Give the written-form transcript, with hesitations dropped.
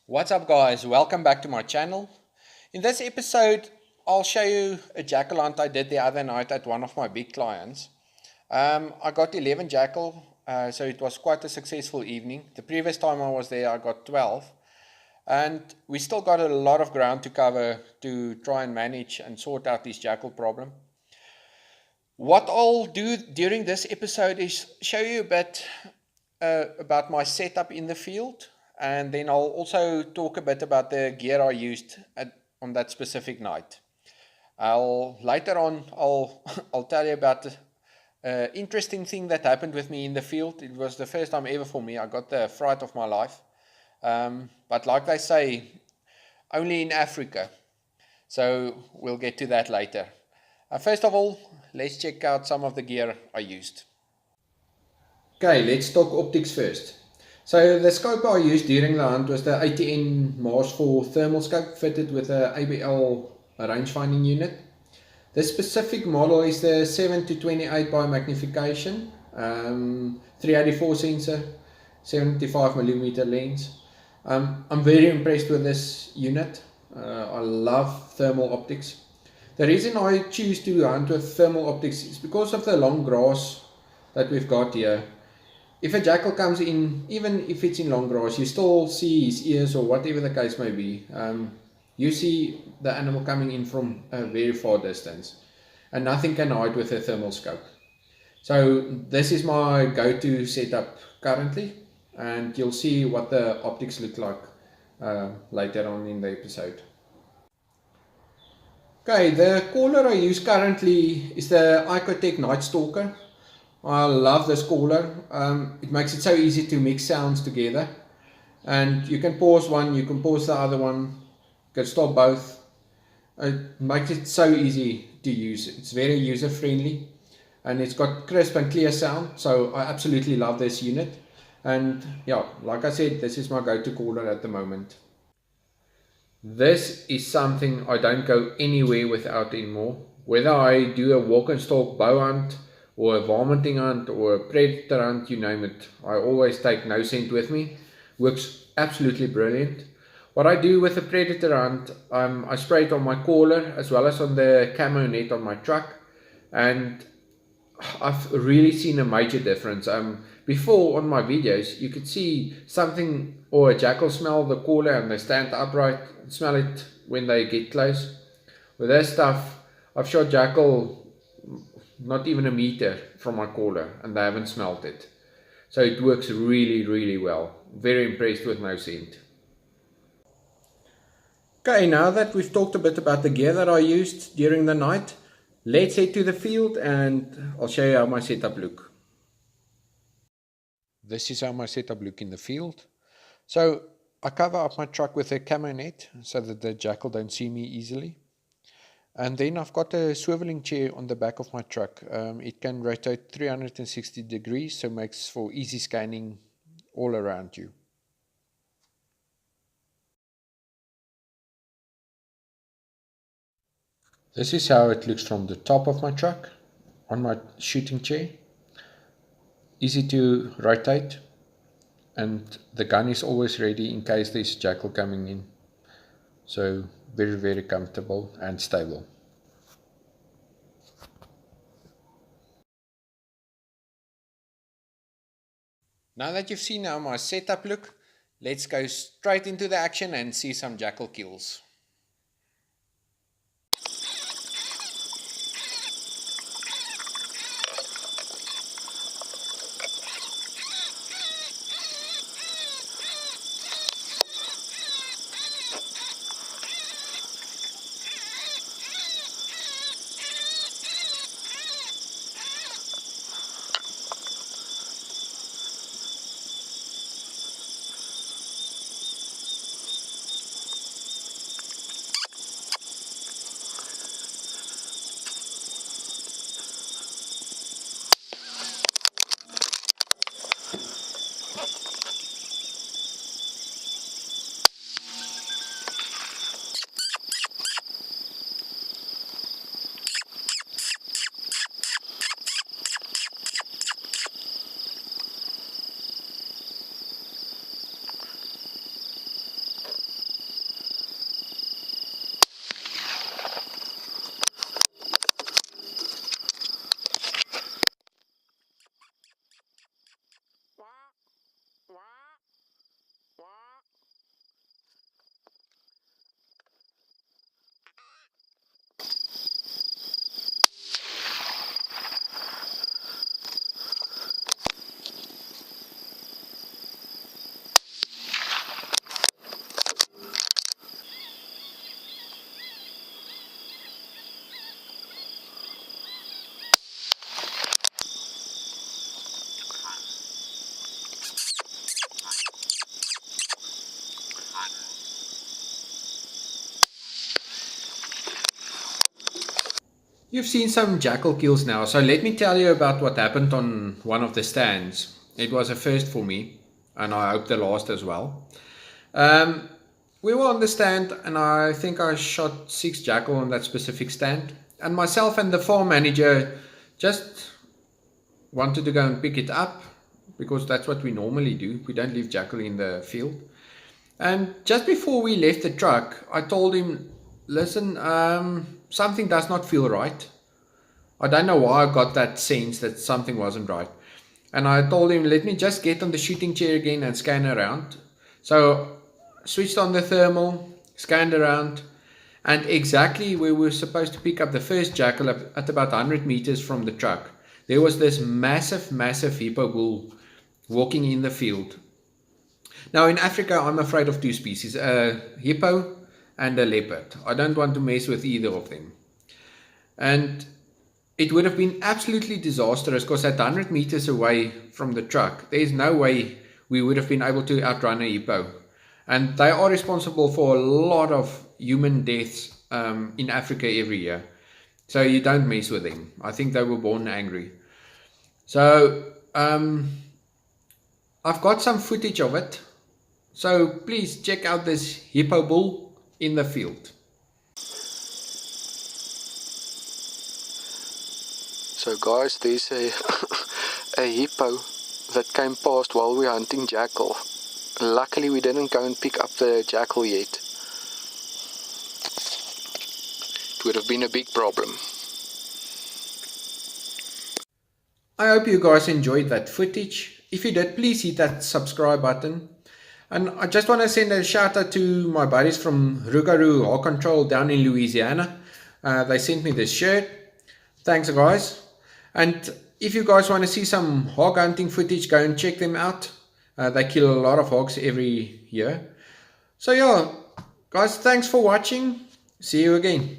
What's up guys, welcome back to my channel. In this episode I'll show you a jackal hunt I did the other night at one of my big clients. I got 11 jackal, so it was quite a successful evening. The previous time I was there I got 12, and we still got a lot of ground to cover to try and manage and sort out this jackal problem. What I'll do during this episode is show you a bit about my setup in the field, and then I'll also talk a bit about the gear I used on that specific night. Later on I'll tell you about the interesting thing that happened with me in the field. It was the first time ever for me. I got the fright of my life, but like they say, only in Africa. So we'll get to that later. First of all, let's check out some of the gear I used. Okay, let's talk optics first. So the scope I used during the hunt was the ATN Mars 4 thermal scope fitted with a ABL range-finding unit. This specific model is the 7-28 by magnification, 384 sensor, 75mm lens. I'm very impressed with this unit. I love thermal optics. The reason I choose to hunt with thermal optics is because of the long grass that we've got here. If a jackal comes in, even if it's in long grass, you still see his ears or whatever the case may be. You see the animal coming in from a very far distance, and nothing can hide with a thermal scope. So this is my go-to setup currently, and you'll see what the optics look like later on in the episode. Okay, the caller I use currently is the Icotech Night Stalker. I love this caller. It makes it so easy to mix sounds together, and you can pause one, you can pause the other one, you can stop both. It makes it so easy to use. It's very user friendly, and it's got crisp and clear sound, so I absolutely love this unit. And yeah, like I said, this is my go-to caller at the moment. This is something I don't go anywhere without anymore. Whether I do a walk and stalk bow hunt, or a varminting hunt, or a predator hunt, you name it, I always take no scent with me. Works absolutely brilliant. What I do with a predator hunt, I spray it on my caller as well as on the camo net on my truck, and I've really seen a major difference. Before on my videos, you could see something or a jackal smell the caller and they stand upright, smell it when they get close. With this stuff, I've shot jackal not even a meter from my caller and they haven't smelled it. So it works really well. Very impressed with no scent. Okay, now that we've talked a bit about the gear that I used during the night, let's head to the field and I'll show you how my setup look. This is how my setup look in the field. So I cover up my truck with a camo net so that the jackal don't see me easily. And then I've got a swiveling chair on the back of my truck. It can rotate 360 degrees, so makes for easy scanning all around you. This is how it looks from the top of my truck on my shooting chair. Easy to rotate, and the gun is always ready in case there's a jackal coming in. So very comfortable and stable. Now that you've seen how my setup look, let's go straight into the action and see some jackal kills. You've seen some jackal kills now, so let me tell you about what happened on one of the stands. It was a first for me, and I hope the last as well. Um, we were on the stand, and I think I shot 6 jackal on that specific stand. And myself and the farm manager just wanted to go and pick it up, because that's what we normally do. We don't leave jackal in the field. And just before we left the truck, I told him, listen, something does not feel right. I don't know why I got that sense that something wasn't right. And I told him, let me just get on the shooting chair again and scan around. So switched on the thermal, scanned around, and exactly where we were supposed to pick up the first jackal at about 100 meters from the truck, there was this massive hippo bull walking in the field. Now in Africa, I'm afraid of 2 species, a hippo and a leopard. I don't want to mess with either of them. And it would have been absolutely disastrous, because at 100 meters away from the truck, there's no way we would have been able to outrun a hippo. And they are responsible for a lot of human deaths in Africa every year. So you don't mess with them. I think they were born angry. So I've got some footage of it. So please check out this hippo bull in the field. So guys, there's a hippo that came past while we were hunting jackal. Luckily we didn't go and pick up the jackal yet. It would have been a big problem. I hope you guys enjoyed that footage. If you did, please hit that subscribe button. And I just want to send a shout out to my buddies from Rougarou Hawk Control down in Louisiana. They sent me this shirt. Thanks guys. And if you guys want to see some hog hunting footage, go and check them out. They kill a lot of hogs every year. So yeah, guys, thanks for watching. See you again.